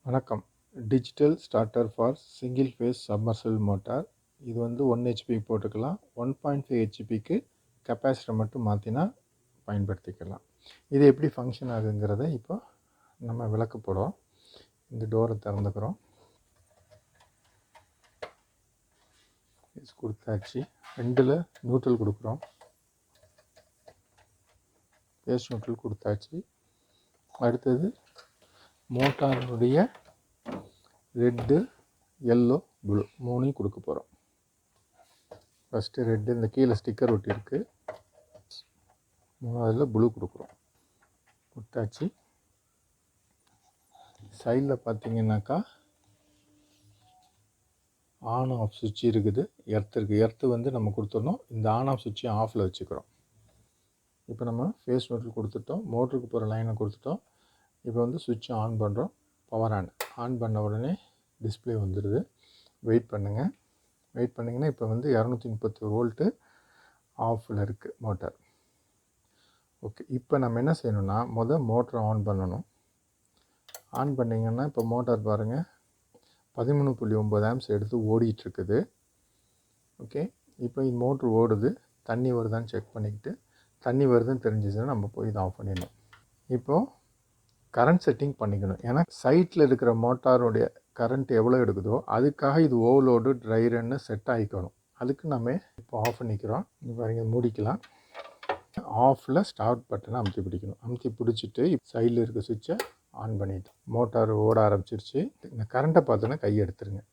வணக்கம். Digital starter for single phase submersible motor. இது வந்து 1 ஹெச்பி போட்டுக்கலாம். 1.5 ஹெச்பிக்கு கெப்பாசிட்டர் மட்டும் மாற்றினா பயன்படுத்திக்கலாம். இது எப்படி ஃபங்க்ஷன் ஆகுங்கிறத இப்போ நம்ம விளக்க போகிறோம். இந்த டோரை திறந்துக்கிறோம். கொடுத்தாச்சு. 2ல் நியூட்ரல் கொடுக்குறோம். பேஸ் நியூட்ரல் கொடுத்தாச்சு. அடுத்தது மோட்டாருடைய ரெட்டு, எல்லோ, ப்ளூ 3 கொடுக்க போகிறோம். ஃபஸ்ட்டு ரெட்டு, இந்த கீழே ஸ்டிக்கர் ஒட்டி இருக்குது. 3ஆவதுல ப்ளூ கொடுக்குறோம். கொடுத்தாச்சு. சைடில் பார்த்தீங்கன்னாக்கா ஆன் ஆஃப் சுவிட்ச் இருக்குது. எர்த் இருக்குது. எர்த்து வந்து நம்ம கொடுத்துடணும். இந்த ஆன் ஆஃப் சுவிட்சை ஆஃபில் வச்சுக்கிறோம். இப்போ நம்ம ஃபேஸ் நியூட்ரல் கொடுத்துட்டோம். மோட்டருக்கு போகிற லைனை கொடுத்துட்டோம். இப்போ வந்து சுவிட்சை ஆன் பண்ணுறோம். பவர் ஆன் பண்ண உடனே டிஸ்பிளே வந்துடுது. வெயிட் பண்ணுங்கள். வெயிட் பண்ணிங்கன்னா இப்போ வந்து 230 வோல்ட்டு ஆஃபில் இருக்குது மோட்டார். ஓகே, இப்போ நம்ம என்ன செய்யணும்னா மோட்டரை ஆன் பண்ணணும். ஆன் பண்ணிங்கன்னா இப்போ மோட்டார் பாருங்கள் 13.9 ஆம்ஸ் எடுத்து ஓடிட்டுருக்குது. ஓகே, இப்போ இந்த மோட்ரு ஓடுது. தண்ணி வருதான்னு செக் பண்ணிக்கிட்டு தண்ணி வருதுன்னு தெரிஞ்சிச்சுன்னா நம்ம போய் இதை ஆஃப் பண்ணிடணும். இப்போது கரண்ட் செட்டிங் பண்ணிக்கணும். ஏன்னா சைட்டில் இருக்கிற மோட்டாருடைய கரண்ட் எவ்வளோ எடுக்குதோ அதுக்காக இது ஓவர்லோடு ட்ரை ரன்னு செட் ஆகிக்கணும். அதுக்கு நம்ம இப்போ ஆஃப் பண்ணிக்கிறோம். இப்போ இங்கே மூடிக்கலாம். ஆஃபில் ஸ்டார்ட் பட்டனை அமுத்தி பிடிக்கணும். அமுத்தி பிடிச்சிட்டு சைடில் இருக்க சுவிட்சை ஆன் பண்ணிவிட்டு மோட்டார் ஓட ஆரம்பிச்சிருச்சு. இந்த கரண்ட்டை பார்த்தோன்னா கை எடுத்துருங்க.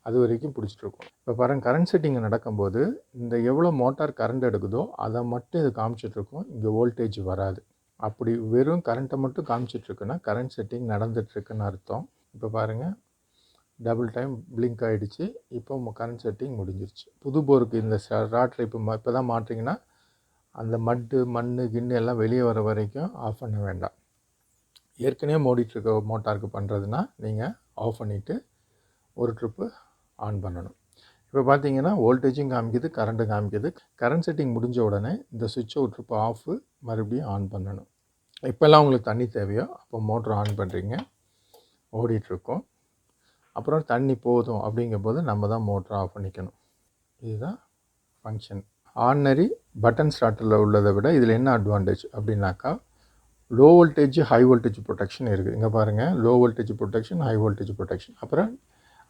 அது வரைக்கும் பிடிச்சிட்ருக்கோம். இப்போ பாருங்கள், கரண்ட் செட்டிங் நடக்கும்போது இந்த எவ்வளோ மோட்டார் கரண்ட் எடுக்குதோ அதை மட்டும் இது காமிச்சிட்ருக்கோம். இங்கே வோல்டேஜ் வராது. அப்படி வெறும் கரண்ட்டை மட்டும் காமிச்சிட்ருக்குன்னா கரண்ட் செட்டிங் நடந்துகிட்ருக்குன்னு அர்த்தம். இப்போ பாருங்கள், டபுள் டைம் பிளிங்க் ஆகிடுச்சு. இப்போ கரண்ட் செட்டிங் முடிஞ்சிருச்சு. புது போருக்கு இந்த ராட்ரு இப்போ தான் மாட்டிங்கன்னா அந்த மண் கிண்ணு எல்லாம் வெளியே வர வரைக்கும் ஆஃப் பண்ண வேண்டாம். ஏற்கனவே ஓடிட்டுருக்க மோட்டாருக்கு பண்ணுறதுனா நீங்கள் ஆஃப் பண்ணிவிட்டு ஒரு ட்ரிப்பு ஆன் பண்ணணும். இப்போ பார்த்தீங்கன்னா வோல்டேஜும் காமிக்குது, கரண்ட்டும் காமிக்குது. கரண்ட் செட்டிங் முடிஞ்ச உடனே இந்த சுவிட்சை ஒரு ட்ரிப்பு ஆஃபு மறுபடியும் ஆன் பண்ணணும். இப்போல்லாம் உங்களுக்கு தண்ணி தேவையோ அப்போ மோட்ரு ஆன் பண்ணுறீங்க, ஓடிட்டுருக்கோம். அப்புறம் தண்ணி போதும் அப்படிங்கும்போது நம்ம தான் மோட்ரு ஆஃப் பண்ணிக்கணும். இதுதான் ஃபங்க்ஷன். ஆர்டினரி பட்டன் ஸ்டார்டரில் உள்ளதை விட இதில் என்ன அட்வான்டேஜ் அப்படின்னாக்கா low voltage high voltage protection இருக்குது. இங்கே பாருங்கள், low voltage protection, high voltage protection. அப்புறம்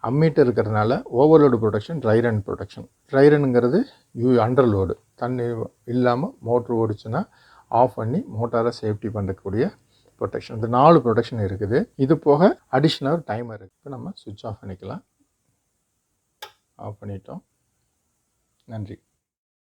அம்மீட்டர் இருக்கிறதுனால overload protection, dry run protection. Dry ரன்னுங்கிறது அண்டர் லோடு, தண்ணி இல்லாமல் மோட்ரு ஓடிச்சுன்னா ஆஃப் பண்ணி மோட்டாரை சேஃப்டி பண்ணக்கூடிய ப்ரொடெக்ஷன். இந்த 4 ப்ரொடெக்ஷன் இருக்குது. இது போக அடிஷ்னல் டைமர் இருக்குது. இப்போ நம்ம சுவிட்ச் ஆஃப் பண்ணிக்கலாம். ஆஃப் பண்ணிட்டோம். நன்றி.